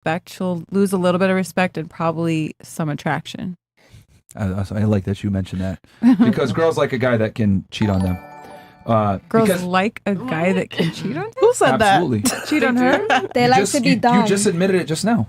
respect. She'll lose a little bit of respect and probably some attraction. I like that you mentioned that because girls like a guy that can cheat on them. Girls like a guy that can cheat on them? Who said absolutely. that? Cheat on her? They like to be dumb. You just admitted it just now.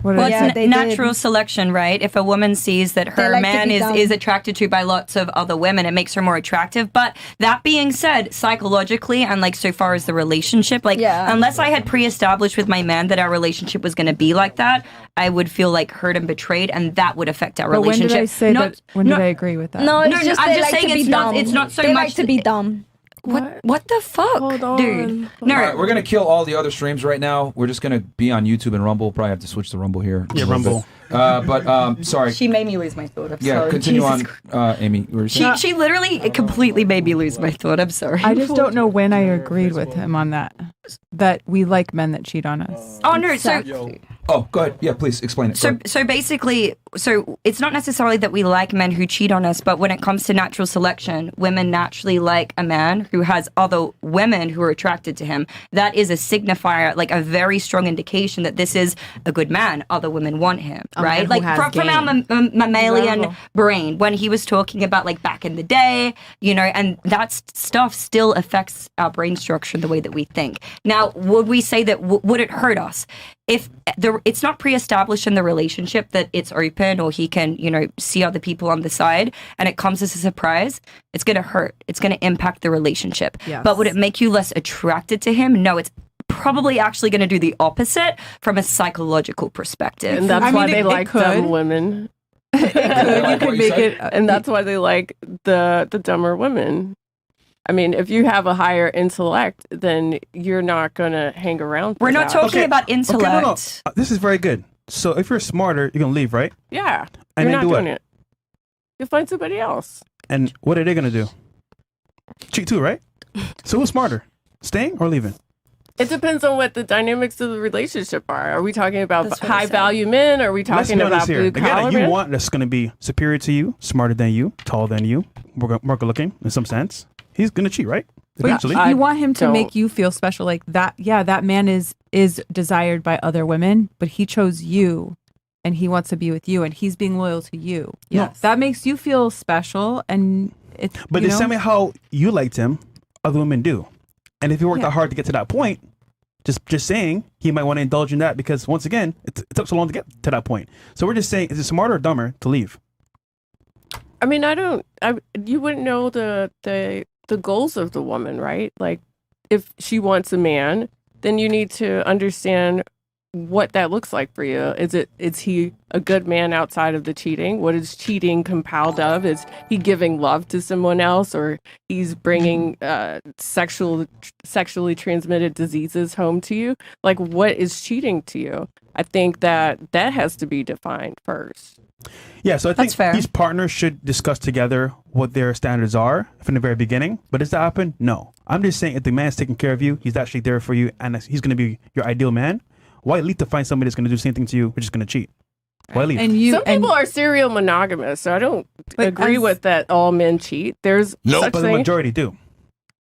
Well, it's they natural did. selection, right? If a woman sees that They her like to man be dumb. is attracted to by lots of other women, it makes her more attractive. But that being said, psychologically, and like so far as the relationship, like unless I had pre-established with my man that our relationship was going to be like that, I would feel like hurt and betrayed, and that would affect our But when relationship. did I say that? When did I agree with that? No, it's No, just I'm they just like saying to be it's dumb. not. It's not so they much like to be dumb. What the fuck, Hold on. dude? No, All right, we're gonna kill all the other streams right now. We're just gonna be on YouTube and Rumble. Probably have to switch to Rumble here. Yeah, Rumble. But sorry. she made me lose my thought. I'm Yeah, sorry. continue Jesus on, Amy. She literally completely made me lose my thought. I'm sorry. I just don't know when I agreed with him on that. That we like men that cheat on us. Oh no! So Oh, go ahead. Yeah, please explain it. So basically, so it's not necessarily that we like men who cheat on us, but when it comes to natural selection, women naturally like a man who has other women who are attracted to him. That is a signifier, like a very strong indication that this is a good man. Other women want him, right? man who Like has from our mammalian brain, when he was talking about like back in the day, you know, and that stuff still affects our brain structure, the way that we think. Now, would we say that would it hurt us? If it's not pre-established in the relationship that it's open or he can, you know, see other people on the side and it comes as a surprise, it's going to hurt. It's going to impact the relationship. Yes. But would it make you less attracted to him? No, it's probably actually going to do the opposite from a psychological perspective. And that's why they like could. dumb women. You could make it. And that's why they like the dumber women. I mean, if you have a higher intellect, then you're not going to hang around. We're not talking about intellect. Okay, no. This is very good. So if you're smarter, you're going to leave, right? Yeah. And you're then not do what? doing it. You'll find somebody else. And what are they going to do? Cheat too, right? So who's smarter? Staying or leaving? It depends on what the dynamics of the relationship are. Are we talking about That's what I high said. value men? Are we Let's talking know about this here. blue The guy collar that you men? want that's going to be superior to you, smarter than you, taller than you, more good looking in some sense, he's going to cheat, right? Eventually. You want him to don't- make you feel special, like that. Yeah, that man is desired by other women, but he chose you, and he wants to be with you, and he's being loyal to you. Yes. That makes you feel special, and it's. But you the know? same way how you liked him, other women do. And if you worked that hard to get to that point, just saying, he might want to indulge in that because once again, it took so long to get to that point. So we're just saying, is it smarter or dumber to leave? I mean, you wouldn't know the goals of the woman, right? Like, if she wants a man, then you need to understand what that looks like for you. Is he a good man outside of the cheating? What is cheating compiled of? Is he giving love to someone else, or he's bringing sexually transmitted diseases home to you? Like, what is cheating to you? I think that has to be defined first. Yeah, so I think That's fair. these partners should discuss together what their standards are from the very beginning. But does that happen? No. I'm just saying if the man's taking care of you, he's actually there for you, and he's going to be your ideal man, why leave to find somebody that's going to do the same thing to you, which is going to cheat? Why leave? And you, Some people are serial monogamous, so I don't agree with that. All men cheat. There's such but the thing. majority do.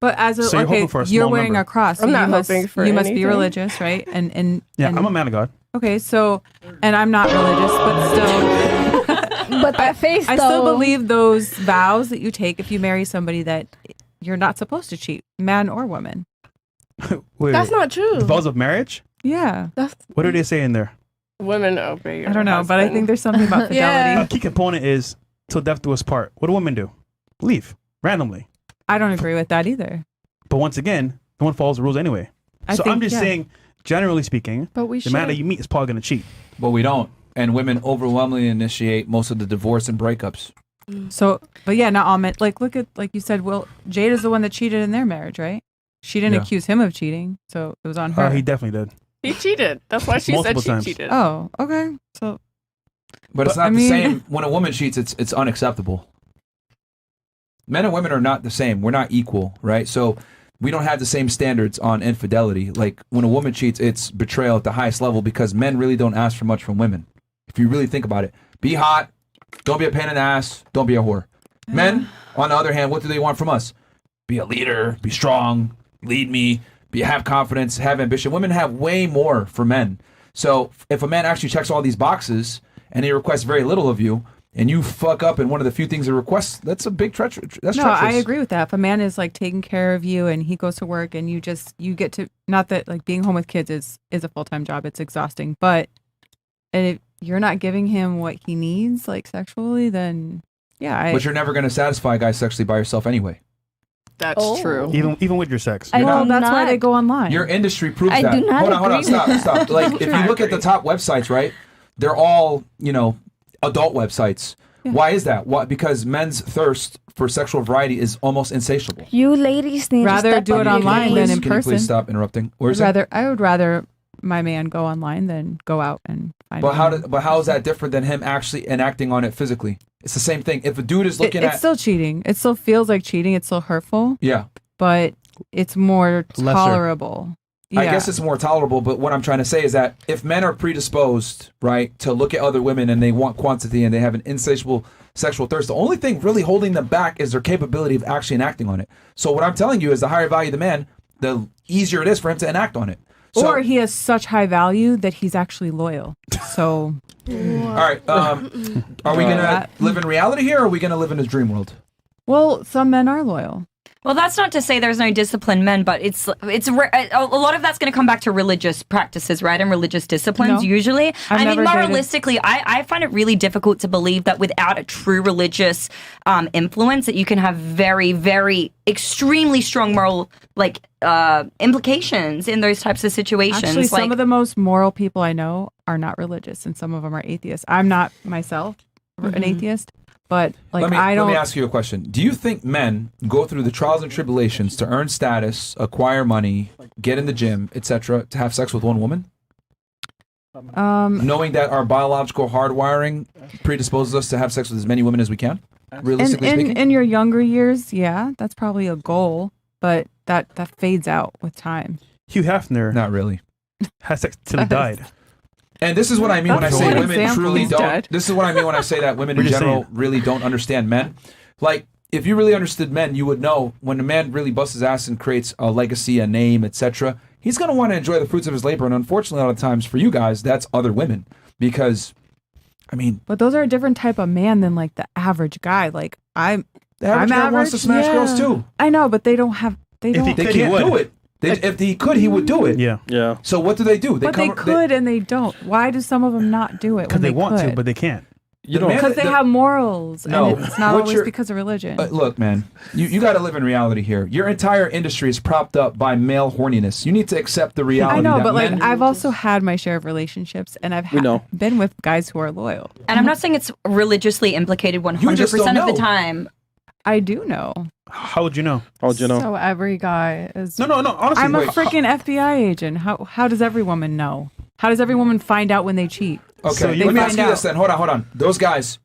But as a, So you're hoping for a you're small wearing number. a cross. I'm so not you must, hoping for you must be anything. religious, right? And Yeah, I'm a man of God. okay. So, and I'm not religious, but still, But that face, I though. still believe those vows that you take if you marry somebody that you're not supposed to cheat, man or woman. Wait, That's not true. the vows of marriage? Yeah, What do they say in there? Women obey your I don't know, but I husband. think there's something about fidelity. A key component is till death do us part. What do women do? Leave randomly. I don't agree with that either. But once again, no one follows the rules anyway. I So think, I'm just yeah. saying, generally speaking, But we the man that you meet is probably going to cheat. But we don't. And women overwhelmingly initiate most of the divorce and breakups. So, but yeah, not all men. Like, look at, like you said, Will, Jade is the one that cheated in their marriage, right? She didn't Yeah. accuse him of cheating, so it was on her. He definitely did. He cheated. That's why she Multiple said times. she cheated. Oh, okay. So, But it's But, not I the mean- same. When a woman cheats, it's unacceptable. Men and women are not the same. We're not equal, right? So we don't have the same standards on infidelity. Like when a woman cheats, it's betrayal at the highest level because men really don't ask for much from women. If you really think about it, be hot, don't be a pain in the ass, don't be a whore. Men, on the other hand, what do they want from us? Be a leader, be strong, lead me, have confidence, have ambition. Women have way more for men. So if a man actually checks all these boxes and he requests very little of you, and you fuck up in one of the few things he requests, that's a big treachery. That's No, treacherous. I agree with that. If a man is like taking care of you and he goes to work and you get to, not that like being home with kids is a full-time job, it's exhausting, but if you're not giving him what he needs, like sexually, then yeah. But you're never going to satisfy a guy sexually by yourself anyway. That's true. Even with your sex. Well, that's why they go online. Your industry proves I that. do not Hold on, agree stop. Like, if you look at the top websites, right, they're all, adult websites. Yeah. Why is that? Because men's thirst for sexual variety is almost insatiable. You ladies need rather to step do it up your online game. than in Can you person. please stop interrupting? I would rather my man go online than go out and find. But how is that different than him actually enacting on it physically? It's the same thing. If a dude is looking it's still cheating. It still feels like cheating. It's still hurtful. Yeah. But it's more Lesser. I tolerable. Yeah. guess it's more tolerable, but what I'm trying to say is that if men are predisposed, right, to look at other women and they want quantity and they have an insatiable sexual thirst, the only thing really holding them back is their capability of actually enacting on it. So what I'm telling you is the higher value the man, the easier it is for him to enact on it. So, or he has such high value that he's actually loyal. So, all right, are we going to live in reality here, or are we going to live in a dream world? well, some men are loyal. Well, that's not to say there's no disciplined men, but it's a lot of that's going to come back to religious practices, right? And religious disciplines, No. usually. I've I mean, never dated- moralistically, I find it really difficult to believe that without a true religious influence, that you can have very, very extremely strong moral implications in those types of situations. Actually, some of the most moral people I know are not religious, and some of them are atheists. I'm not myself an atheist, but Let me ask you a question. Do you think men go through the trials and tribulations to earn status, acquire money, get in the gym, etc., to have sex with one woman? Knowing that our biological hardwiring predisposes us to have sex with as many women as we can, realistically speaking? in your younger years, yeah, that's probably a goal, but that fades out with time. Hugh Hefner Not really. had sex till he died. And this is what I mean when I That's say one women example. truly He's don't. dead. This is what I mean when I say that women We're in just general saying. really don't understand men. Like, if you really understood men, you would know when a man really busts his ass and creates a legacy, a name, etc., he's going to want to enjoy the fruits of his labor. And unfortunately, a lot of times for you guys, that's other women. Because, I mean, But those are a different type of man than like the average guy. Like the average I'm guy wants to average, smash yeah. girls too. I know, but they don't have. They If he don't. They could, he can't would. do it. If he could, he would do it. Yeah. Yeah. So what do? They But they could and they don't. Why do some of them not do it? Because When they want to, could? but they can't. You The don't. man- Because they have morals, No, and it's not what always you're- because of religion. Look, man, you got to live in reality here. Your entire industry is propped up by male horniness. You need to accept the reality. I know, that but like men, I've also had my share of relationships, and I've We know. been with guys who are loyal. And I'm not saying it's religiously implicated 100% just don't of the know. time. I do know. How would you know? How would you know? So every guy is. No. Honestly, I'm a wait. freaking FBI agent. How does every woman know? How does every woman find out when they cheat? Okay, So you let me find ask you this out. then. Hold on. Those guys,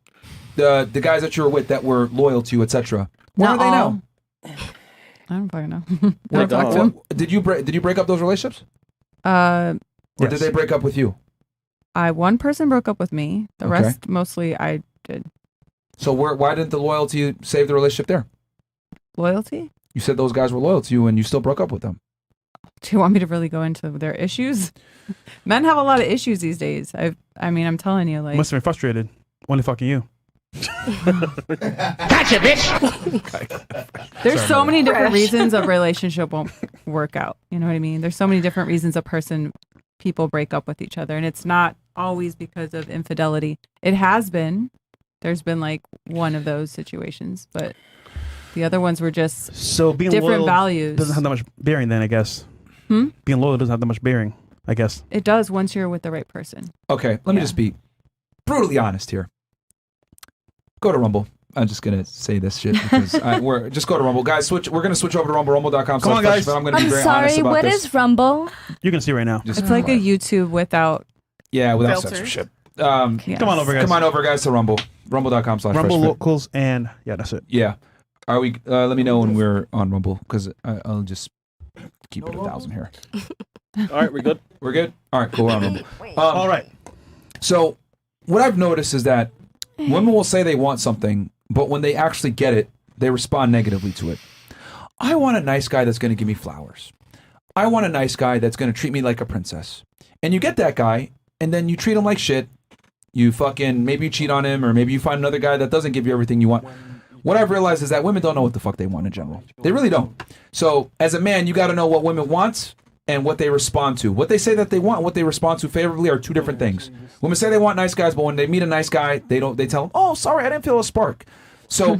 the guys that you were with that were loyal to you, etc. Where are Not they all. now? I don't fucking know. I Wait, don't talk to them. Did you break up those relationships, Uh, or Yes. did they break up with you? one person broke up with me. The Okay. rest mostly I did. So why didn't the loyalty save the relationship there? Loyalty? You said those guys were loyal to you, and you still broke up with them. Do you want me to really go into their issues? Men have a lot of issues these days. I mean, I'm telling you, like, Must have been frustrated. Only fucking you. there's so many different reasons a relationship won't work out. You know what I mean? There's so many different reasons people break up with each other, and it's not always because of infidelity. It has been. There's been like one of those situations, but the other ones were just So being different loyal values. doesn't have that much bearing then, I guess. Hmm? Being loyal doesn't have that much bearing, I guess. It does once you're with the right person. Okay, let me Yeah. just be brutally honest here. Go to Rumble. I'm just gonna say this shit because we're just go to Rumble, guys. We're gonna switch over to rumble.com. Come on, guys. But I'm gonna be I'm very honest sorry, about what this. is Rumble? You can see right now. Just, It's like a YouTube without. yeah, without Filter. censorship. Yes. Come on over, guys. Come on over, guys, to Rumble. Rumble.com/. Rumble locals, and yeah, that's it. Yeah. Are we? Let me know when we're on Rumble because I'll just keep it 1,000 here. All right, we good? We're good. All right, cool. We're on Rumble. All right. So what I've noticed is that women will say they want something, but when they actually get it, they respond negatively to it. I want a nice guy that's going to give me flowers. I want a nice guy that's going to treat me like a princess. And you get that guy, and then you treat him like shit. You fucking, maybe you cheat on him, or maybe you find another guy that doesn't give you everything you want. What I've realized is that women don't know what the fuck they want in general. They really don't. So as a man, you got to know what women want and what they respond to. What they say that they want and what they respond to favorably are two different things. Women say they want nice guys, but when they meet a nice guy, they tell them, oh, sorry, I didn't feel a spark. So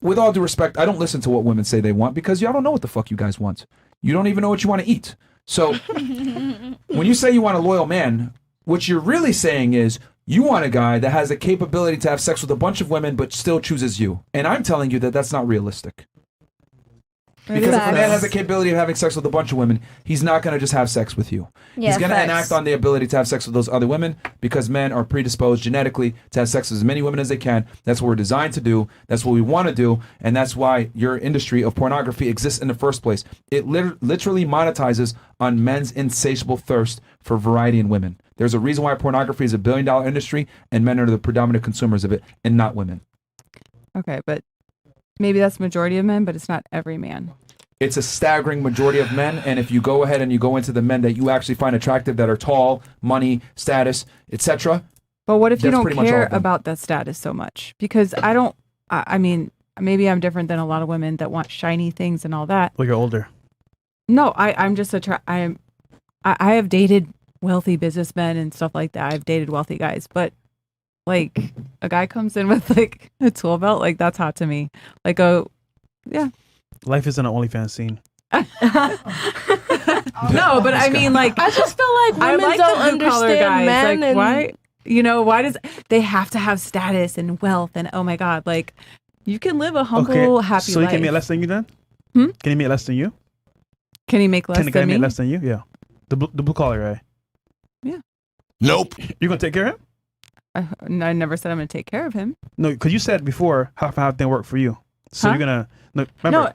with all due respect, I don't listen to what women say they want because y'all don't know what the fuck you guys want. You don't even know what you want to eat. So when you say you want a loyal man, what you're really saying is you want a guy that has the capability to have sex with a bunch of women but still chooses you. And I'm telling you that that's not realistic. Because if a man has the capability of having sex with a bunch of women, he's not going to just have sex with you. He's going to enact on the ability to have sex with those other women because men are predisposed genetically to have sex with as many women as they can. That's what we're designed to do. That's what we want to do. And that's why your industry of pornography exists in the first place. It literally monetizes on men's insatiable thirst for variety in women. There's a reason why pornography is $1 billion industry and men are the predominant consumers of it and not women. Okay, but maybe that's majority of men, but it's not every man. It's a staggering majority of men, and if you go ahead and you go into the men that you actually find attractive that are tall, money, status, etc. But what if you don't care about that status so much? Because I mean, maybe I'm different than a lot of women that want shiny things and all that. Well, you're older. No, I'm just I have dated wealthy businessmen and stuff like that. I've dated wealthy guys, but like a guy comes in with like a tool belt, like that's hot to me. Like yeah. Life isn't an OnlyFans scene. No, but I mean, like, I just feel like women don't understand men. Like, and why? Why does they have to have status and wealth? And oh my God, like, you can live a humble, happy life. So he can make less than you then? Can he make less than you? Can he make less than me? Can the guy make less than you? Yeah. The blue collar guy. Yeah. Nope. You're going to take care of him? I never said I'm going to take care of him. No, because you said before half and half didn't work for you. So you're going to... No,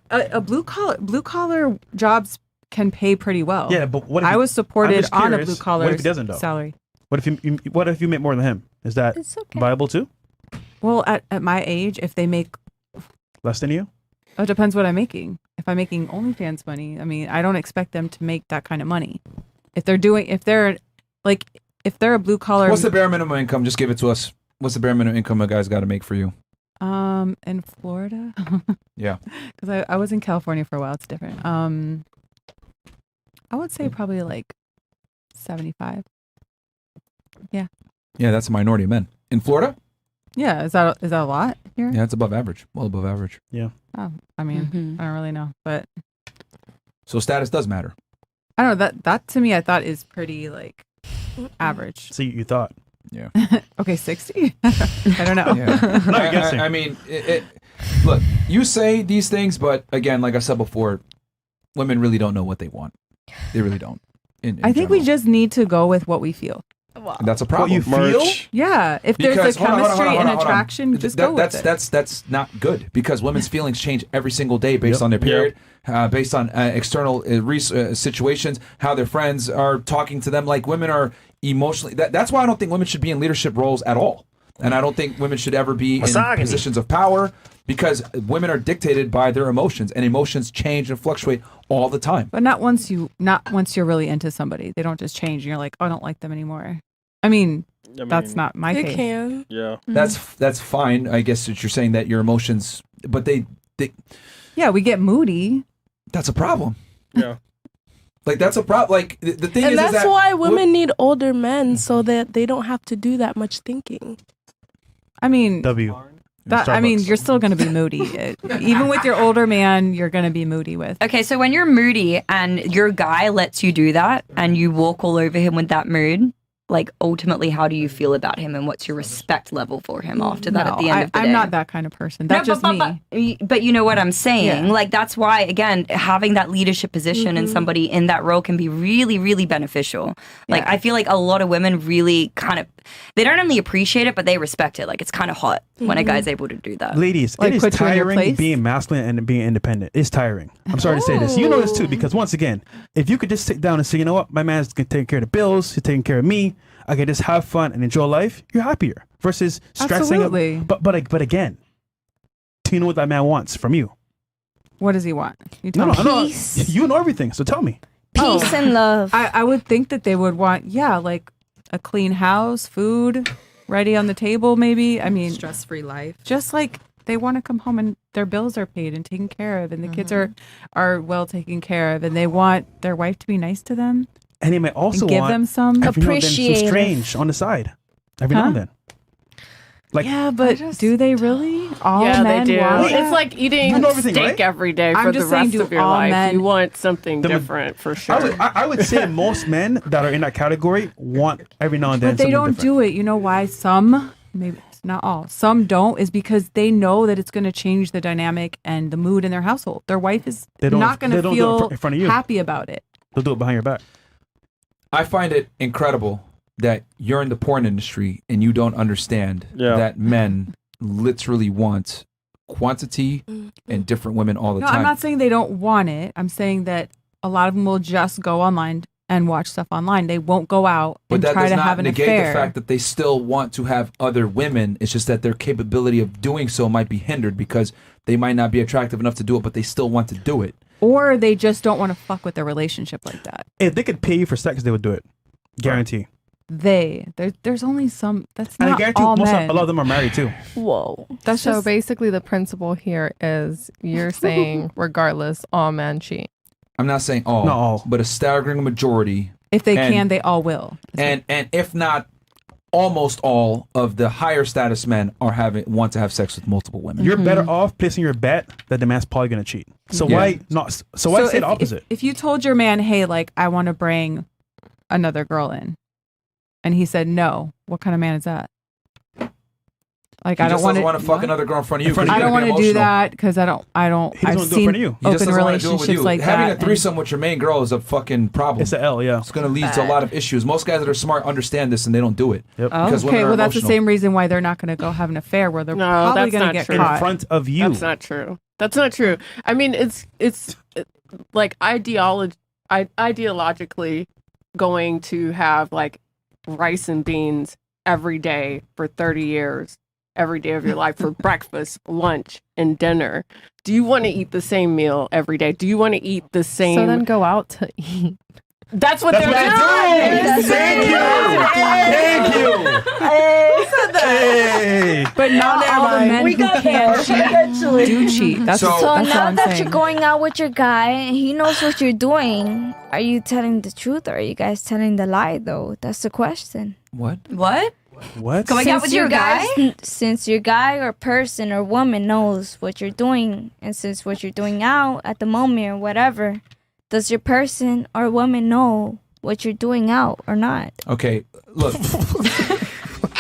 a blue collar jobs can pay pretty well. Yeah, but what if I was supported on a blue what collar if he doesn't, though? salary? What if you make more than him? Is that viable too? Well, at my age, if they make less than you, it depends what I'm making. If I'm making OnlyFans money, I mean, I don't expect them to make that kind of money. If they're a blue collar, what's the bare minimum income? Just give it to us. What's the bare minimum income a guy's got to make for you? In Florida. Yeah. Because I was in California for a while. It's different. I would say probably like 75. Yeah. Yeah, that's a minority of men. In Florida? Yeah. Is that a lot here? Yeah, it's above average. Well above average. Yeah. Oh, I mean, I don't really know, but. So status does matter. I don't know. That to me, I thought is pretty like average. So you thought. Yeah. Okay, 60? I don't know. Yeah. No, you're guessing. I mean, look, you say these things, but again, like I said before, women really don't know what they want. They really don't. In I think we just need to go with what we feel. And that's a problem. What you feel? Yeah. If there's a chemistry and attraction, just go with it. That's not good because women's feelings change every single day based on their period, based on external situations, how their friends are talking to them. Like women are emotionally. That's why I don't think women should be in leadership roles at all. And I don't think women should ever be in positions of power because women are dictated by their emotions and emotions change and fluctuate all the time. But not once you're really into somebody. They don't just change and you're like, oh, I don't like them anymore. I mean that's not my case. They can. Yeah. That's fine. I guess that you're saying that your emotions, but they yeah, we get moody. That's a problem. Yeah. Like that's a problem. Like the thing and is that's that why women need older men so that they don't have to do that much thinking. I mean, you're still going to be moody. Even with your older man, you're going to be moody with. Okay, so when you're moody and your guy lets you do that and you walk all over him with that mood, like ultimately, how do you feel about him and what's your respect level for him after that at the end of the day? I'm not that kind of person. That's just me. But you know what I'm saying? Yeah. Like, that's why, again, having that leadership position and somebody in that role can be really, really beneficial. Like, I feel like a lot of women really they don't only appreciate it, but they respect it. Like, it's kind of hot when a guy's able to do that. Ladies, like, it is tiring being masculine and being independent. It's tiring. I'm sorry to say this. You know this too, because once again, if you could just sit down and say, you know what, my man's going to take care of the bills, he's taking care of me, I can just have fun and enjoy life, you're happier versus stressing. Absolutely. But again, do you know what that man wants from you? What does he want? You No, Peace. you know everything, so tell me. Peace and love. I would think that they would want, like a clean house, food ready on the table, maybe. I mean, stress-free life. just like they want to come home and their bills are paid and taken care of, and the kids are well taken care of, and they want their wife to be nice to them And he may also and give want them some. every now and then some Appreciative. strange on the side. Every now and then. Like, Yeah, but do they really? All yeah, men they do. want It's that? like eating You know everything, steak right? every day I'm for just the saying, rest do of your all life. men- You want something The ma- different for sure. I would say most men that are in that category want every now and then But they something don't different. do it. You know why? Some, maybe it's not all, some don't, is because they know that it's going to change the dynamic and the mood in their household. Their wife is They don't- not going they to don't do it feel in front of you. happy about it. They'll do it behind your back. I find it incredible that you're in the porn industry and you don't understand that men literally want quantity and different women all the No, time. I'm not saying they don't want it. I'm saying that a lot of them will just go online and watch stuff online. They won't go out But and that try does to not have an negate affair. the fact that they still want to have other women. It's just that their capability of doing so might be hindered because they might not be attractive enough to do it, but they still want to do it. Or they just don't want to fuck with their relationship like that. If they could pay you for sex, they would do it. Guarantee. There's only some. That's And I not guarantee all most men. a lot of them are married too. Whoa. That's So just basically, the principle here is you're saying, regardless, all men cheat. I'm not saying all, Not all. but a staggering majority. if they and- can, they all will. And if not almost all of the higher status men want to have sex with multiple women. You're better off placing your bet that the man's probably gonna cheat. So Yeah. why not? So why say the opposite? If you told your man, hey, like I want to bring another girl in, and he said no, what kind of man is that? Like He I don't just want doesn't want to fuck what? another girl in front of you. In front 'cause of I you're don't gonna want be to do emotional. that because I don't. He doesn't I've wanna do it in seen front of you. He just open doesn't want to do it with relationships you. like Having that. a threesome with your main girl is a fucking problem. It's a L, yeah. It's going to lead to a lot of issues. Most guys that are smart understand this and they don't do it. Yep. Because women Okay, are well that's the emotional. same reason why they're not going to go have an affair where they're No, probably that's going to not get true. In caught. front of you. That's not true. That's not true. I mean, it's like ideologically going to have like rice and beans every day for 30 years, every day of your life for breakfast, lunch, and dinner. Do you want to eat the same meal every day? Do you want to eat the same? So then go out to eat. That's what That's they're what doing. they're doing. Thank you. Hey. But not all the men We who got can there. cheat Eventually. do cheat. That's So- So that's now all I'm that saying. you're going out with your guy and he knows what you're doing, are you telling the truth or are you guys telling the lie though? That's the question. What? What? What? Going out with your guy? Since your guy or person or woman knows what you're doing, and since what you're doing out at the moment or whatever, does your person or woman know what you're doing out or not? Okay, look.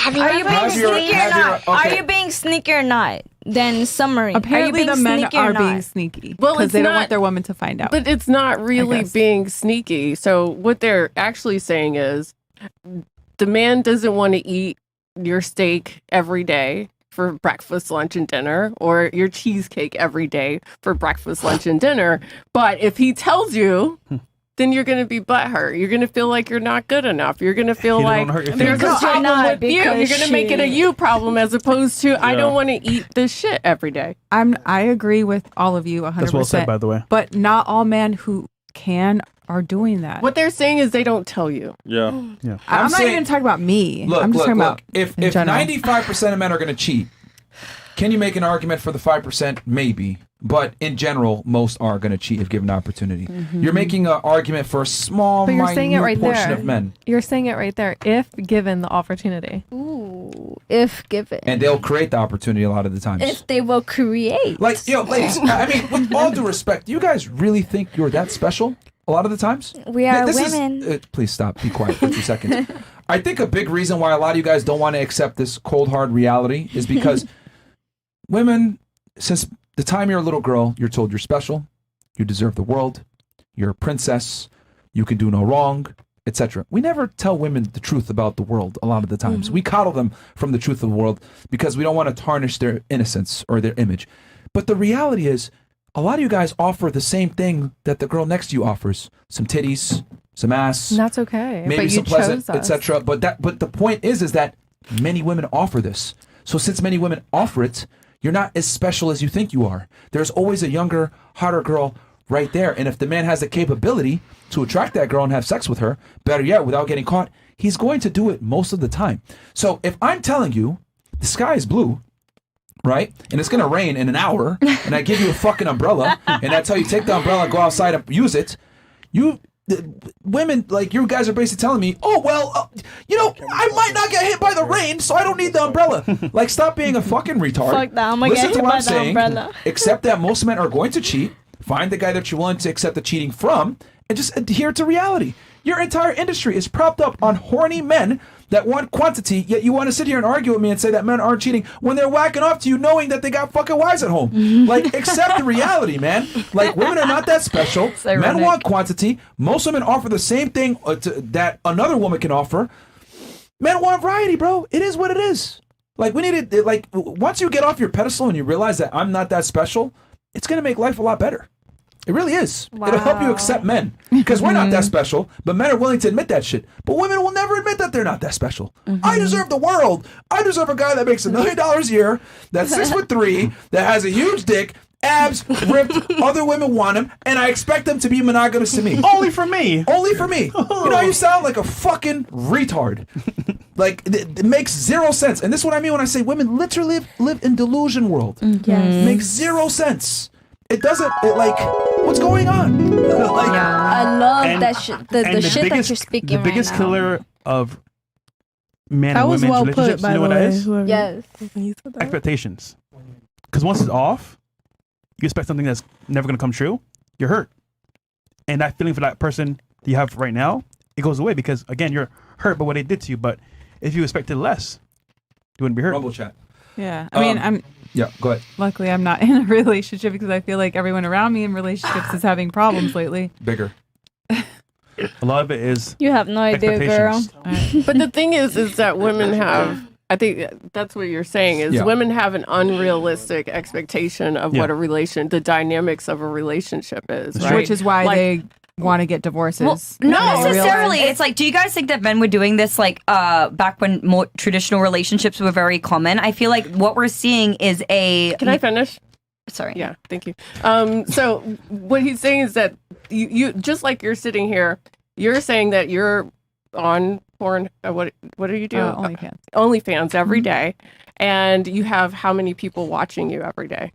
Are you being Have your- sneaky or have your- not? Are okay. you being sneaky or not? Then summary. Apparently, are you the being men sneaky are or being not? sneaky Well, because it's they don't not- want their woman to find out. But it's not really guess. being sneaky. So what they're actually saying is the man doesn't want to eat your steak every day for breakfast, lunch, and dinner, or your cheesecake every day for breakfast, lunch, and dinner. But if he tells you, then you're going to be butthurt. You're going to feel like you're not good enough. You're going to feel You don't like wanna hurt your there's a feelings. Because you're problem not, with you. You're because going to make it a she- you problem as opposed to I Yeah. don't want to eat this shit every day. I agree with all of you 100%. That's well said, by the way. But not all men who can are doing that. What they're saying is they don't tell you. Yeah. I'm I'm not saying- even talking about me. Look, I'm just look, talking look. about If in general. 95% of men are going to cheat, can you make an argument for the 5%? Maybe. But in general, most are going to cheat if given the opportunity. Mm-hmm. You're making an argument for a small, But you're saying it minute right portion there. of men. You're saying it right there. If given the opportunity. Ooh, if given. And they'll create the opportunity a lot of the times. If they will create. Like, ladies, I mean, with all due respect, do you guys really think you're that special a lot of the times? We are This is- women. please stop. Be quiet for 2 seconds. I think a big reason why a lot of you guys don't want to accept this cold, hard reality is because women, since the time you're a little girl, you're told you're special, you deserve the world, you're a princess, you can do no wrong, etc. We never tell women the truth about the world a lot of the times. We coddle them from the truth of the world because we don't want to tarnish their innocence or their image. But the reality is, a lot of you guys offer the same thing that the girl next to you offers: some titties, some ass, And that's okay. maybe but you some pleasant, chose us. etc. But the point is that many women offer this. So since many women offer it, you're not as special as you think you are. There's always a younger, hotter girl right there. And if the man has the capability to attract that girl and have sex with her, better yet, without getting caught, he's going to do it most of the time. So if I'm telling you the sky is blue, right, and it's going to rain in an hour, and I give you a fucking umbrella, and I tell you take the umbrella and go outside and use it, women, like, you guys are basically telling me, oh, well, I might not get hit by the rain, so I don't need the umbrella. Like, stop being a fucking retard. Fuck that, I'm gonna Listen get to hit what by I'm the saying. umbrella. Accept that most men are going to cheat. Find the guy that you're willing to accept the cheating from, and just adhere to reality. Your entire industry is propped up on horny men that want quantity, yet you want to sit here and argue with me and say that men aren't cheating when they're whacking off to you knowing that they got fucking wives at home. Like, accept the reality, man. Like, women are not that special. Men want quantity. Most women offer the same thing that another woman can offer. Men want variety, bro. It is what it is. Like, we need to, like, once you get off your pedestal and you realize that I'm not that special, it's going to make life a lot better. It really is. Wow. It'll help you accept men. Because we're not that special, but men are willing to admit that shit. But women will never admit that they're not that special. I deserve the world. I deserve a guy that makes $1 million a year, that's 6'3", that has a huge dick, abs, ripped, other women want him, and I expect them to be monogamous to me. Only for me. Only for me. You know, you sound like a fucking retard. Like, it makes zero sense. And this is what I mean when I say women literally live in delusion world. Yes. Makes zero sense. It doesn't, like, what's going on? Like, I love And- that shit. The shit that you're speaking The biggest right now. killer of man That and was women's well relationships, put, by you know the what that way. is? whoever- Yes. he said that. Expectations. Because once it's off, you expect something that's never going to come true, you're hurt. And that feeling for that person you have right now, it goes away because, again, you're hurt by what they did to you. But if you expected less, you wouldn't be hurt. Rumble chat. Yeah. I mean, Yeah, go ahead. luckily I'm not in a relationship because I feel like everyone around me in relationships is having problems lately. Bigger. A lot of it is You have no idea, girl. expectations. But the thing is that women have, I think that's what you're saying, is Yeah. women have an unrealistic expectation of what the dynamics of a relationship is, right? Which is why Like- they want to get divorces. Well, not When they necessarily. realize- It's like, do you guys think that men were doing this like back when more traditional relationships were very common? I feel like what we're seeing is a. Can I finish? Sorry. Yeah, thank you. So what he's saying is that you just like you're sitting here, you're saying that you're on porn. What do you do? OnlyFans. OnlyFans every day, and you have how many people watching you every day?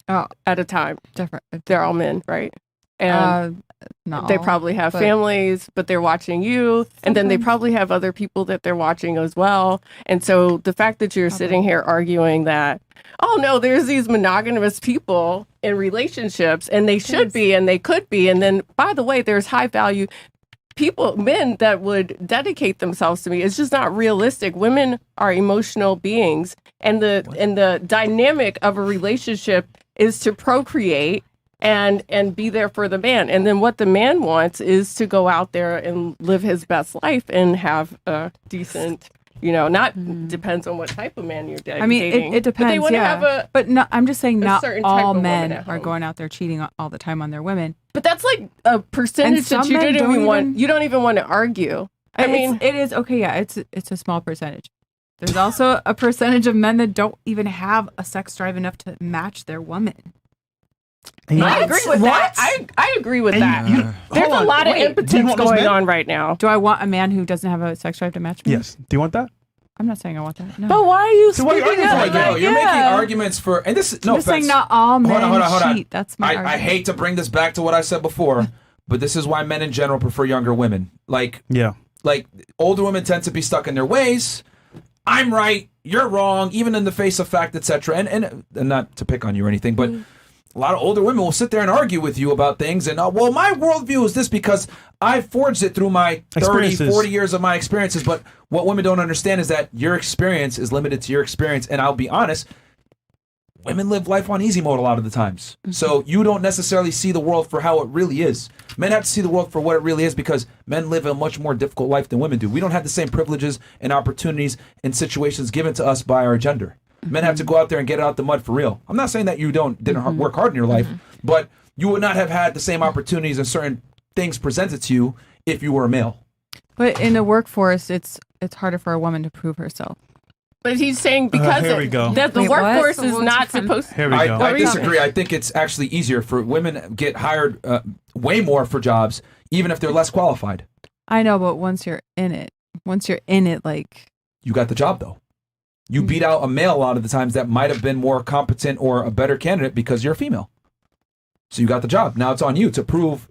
Oh, At a time. different. They're all men, right? And Not they all, probably have but- families, but they're watching you, and then they Sometimes. probably have other people that they're watching as well. And so the fact that you're sitting here arguing that, oh no, there's these monogamous people in relationships, and they should be, and they could be, and then by the way, there's high value people, men that would dedicate themselves to me. It's just not realistic. Women are emotional beings, and the dynamic of a relationship is to procreate and be there for the man. And then what the man wants is to go out there and live his best life and have a decent, depends on what type of man you're dating. I mean, it depends. But they want to yeah. have a, But no, I'm just saying, not certain type all of woman men at are home. going out there cheating all the time on their women. but that's like a percentage that some you men didn't don't even want. even- You don't even want to argue. I mean, it is okay. Yeah, it's a small percentage. There's also a percentage of men that don't even have a sex drive enough to match their woman. I agree with that. I agree with that. There's a lot of Do you impotence want those going men? on right now. Do I want a man who doesn't have a sex drive to match me? Yes. Do you want that? I'm not saying I want that. No. But why are you So why are you speaking arguing up for it, like Yo, you're that? making arguments for, and this, no I'm just saying offense. not all men Hold on. cheat. That's my I argument. hate to bring this back to what I said before, but this is why men in general prefer younger women. Like older women tend to be stuck in their ways. I'm right, you're wrong, even in the face of fact, etc. And not to pick on you or anything, but a lot of older women will sit there and argue with you about things. And, well, my worldview is this because I forged it through my 30, Experiences. 40 years of my experiences. But what women don't understand is that your experience is limited to your experience. And I'll be honest, women live life on easy mode a lot of the times. So you don't necessarily see the world for how it really is. Men have to see the world for what it really is because men live a much more difficult life than women do. We don't have the same privileges and opportunities and situations given to us by our gender. Men have to go out there and get it out the mud for real. I'm not saying that you didn't work hard in your life, but you would not have had the same opportunities and certain things presented to you if you were a male. But in the workforce, it's harder for a woman to prove herself. But he's saying because Here we go. that the Wait, what? workforce So is what's not different? supposed. Here we go. I disagree. I think it's actually easier for women get hired way more for jobs, even if they're less qualified. I know, but once you're in it, like You got the job though. You beat out a male a lot of the times that might have been more competent or a better candidate because you're a female. So you got the job. Now it's on you to prove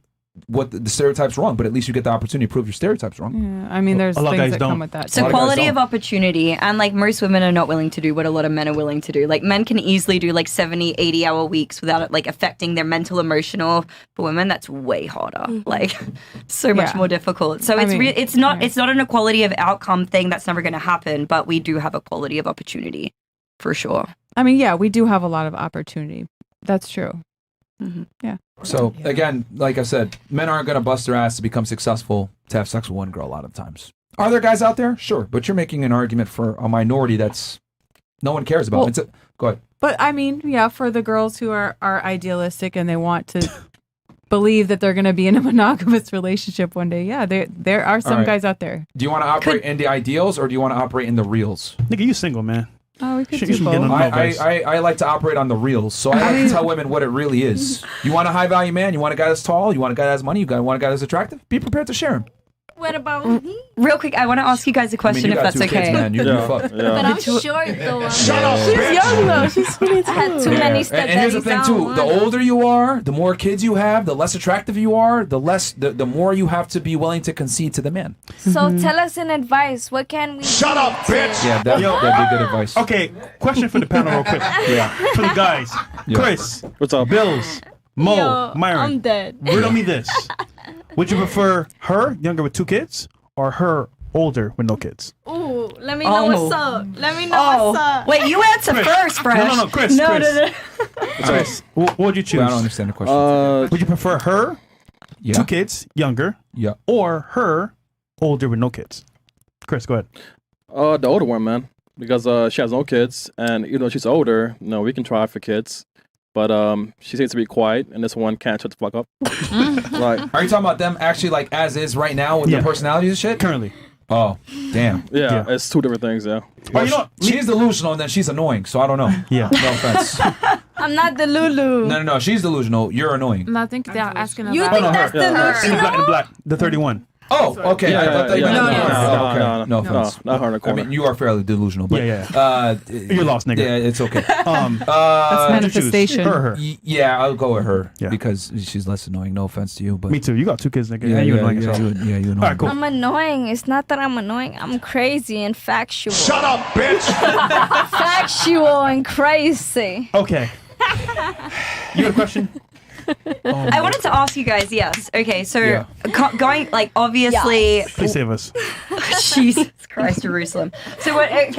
what the stereotype's wrong, but at least you get the opportunity to prove your stereotype's wrong. yeah, I mean, there's A lot of things guys that don't. come with that. A So lot of guys quality don't. of opportunity, and like most women are not willing to do what a lot of men are willing to do. Like men can easily do like 70, 80-hour weeks without it like affecting their mental, emotional. For women, that's way harder. Like so much Yeah. more difficult. So I it's mean, it's not yeah. it's not an equality of outcome thing. That's never going to happen. But we do have a quality of opportunity for sure. I mean, yeah, we do have a lot of opportunity. That's true. So again, like I said, men aren't going to bust their ass to become successful to have sex with one girl a lot of times. Are there guys out there? Sure, but you're making an argument for a minority that's no one cares about. Well- Go ahead. But I mean, yeah, for the girls who are idealistic and they want to believe that they're going to be in a monogamous relationship one day, yeah, there are some All right. guys out there. Do you want to operate in the ideals or do you want to operate in the reals? Nigga, you single, man. Oh, we could Should- do you should get both. on- No, guys. I like to operate on the reals, so I like to tell women what it really is. You want a high value man? You want a guy that's tall? You want a guy that has money? Want a guy that's attractive? Be prepared to share him. What about me? Real quick, I want to ask you guys a question you if got that's two okay. kids, man. You Yeah, fuck. But yeah. I'm short though. She's young though. She's 22. I had too Yeah. many And stepdaddies. here's the thing I too: don't the want 'em. older you are, the more kids you have, the less attractive you are, the more you have to be willing to concede to the man. So tell us an advice. What can we Shut up, bitch! Yeah, that'd be good advice. Okay, question for the panel real quick. Yeah. For the guys. Yeah. Chris, What's up? Bills, Mo, Yo, I'm Myron. dead. Riddle me this. Would you prefer her younger with 2 kids or her older with no kids? Ooh, let me know what's up. Let me know what's up. Wait, you answer Chris. first, Fresh. No, Chris. No, Chris. no, no. Chris, what would you choose? Wait, I don't understand the question. Would you prefer her, yeah. 2 kids, younger, Yeah. or her, older with no kids? Chris, go ahead. The older one, man, because she has no kids, and even though she's older, no, we can try for kids. But she seems to be quiet, and this one can't shut the fuck up. Like, Are you talking about them actually like as is right now with Yeah. their personalities and shit? Currently. Oh, damn. yeah, Yeah. it's 2 different things. Yeah. Oh, you know what? She's delusional and then she's annoying, so I don't know. Yeah. No offense. I'm not the Lulu. No. She's delusional. You're annoying. I think they're asking You about. think no, that's her. the In Lulu? black, in black, the 31. Oh, okay. Yeah, I thought that you yeah, meant- no, okay. no, No offense. not her in the I corner. mean, you are fairly delusional, but Yeah, You're lost, nigga. Yeah, it's okay. That's What'd you choose? manifestation. Her or her? Yeah, I'll go with her Yeah. because she's less annoying. No offense to you, but Me too. You got 2 kids, nigga. yeah, and you yeah, annoying yeah, yourself. you annoying. All right, cool. I'm annoying. It's not that I'm annoying. I'm crazy and factual. Shut up, bitch! Factual and crazy. Okay. You got a question? I wanted to ask you guys, yes. Okay, so Yeah. going, like, obviously, Please save us. Jesus Christ, Jerusalem. So when it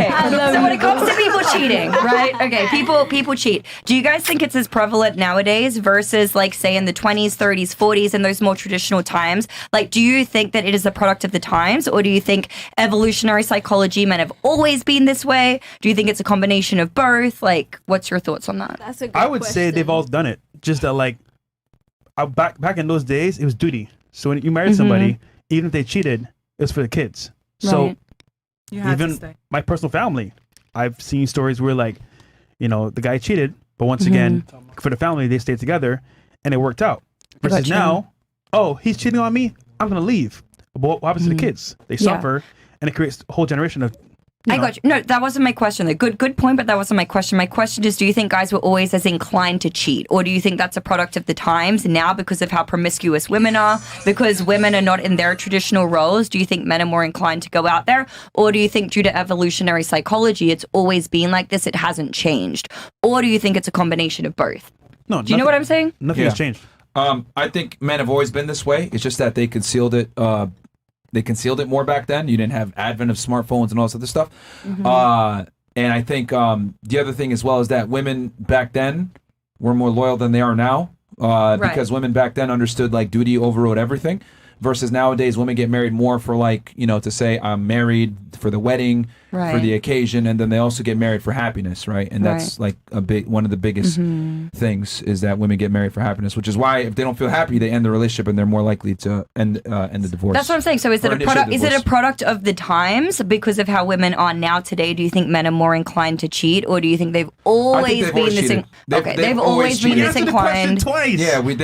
comes to people cheating, right? Okay, people cheat. Do you guys think it's as prevalent nowadays versus like say in the 20s, 30s, 40s, in those more traditional times? Like, do you think that it is a product of the times, or do you think evolutionary psychology men have always been this way? Do you think it's a combination of both? Like, what's your thoughts on that? That's a good I would say question. they've all done it. Just that, like, back in those days, it was duty. So when you married somebody, even if they cheated, it was for the kids. So Right. You have to even stay. my personal family, I've seen stories where, like, you know, the guy cheated, but once again, for the family, they stayed together and it worked out. Versus Gotcha. now, oh, he's cheating on me, I'm gonna leave. But what happens to the kids? They Yeah. suffer, and it creates a whole generation of. I got you. No, that wasn't my question. Good point, but that wasn't my question. My question is, do you think guys were always as inclined to cheat? Or do you think that's a product of the times now because of how promiscuous women are? Because women are not in their traditional roles? Do you think men are more inclined to go out there? Or do you think due to evolutionary psychology, it's always been like this, it hasn't changed? Or do you think it's a combination of both? No, Do you know what I'm saying? Nothing Yeah. has changed. I think men have always been this way. It's just that they concealed it. They concealed it more back then. You didn't have advent of smartphones and all this other stuff. And I think the other thing as well is that women back then were more loyal than they are now. Because women back then understood like duty overrode everything. versus nowadays women get married more for like, to say I'm married for the wedding, for Right. the occasion, and then they also get married for happiness, right? And that's like one of the biggest things is that women get married for happiness, which is why if they don't feel happy, they end the relationship and they're more likely to end the divorce. That's what I'm saying. So is it Or a product? initiate Is it a divorce. product of the times because of how women are now today? Do you think men are more inclined to cheat, or do you think they've always they've been always this? cheated. They've always been cheated. this Answer the question inclined. twice. Yeah, they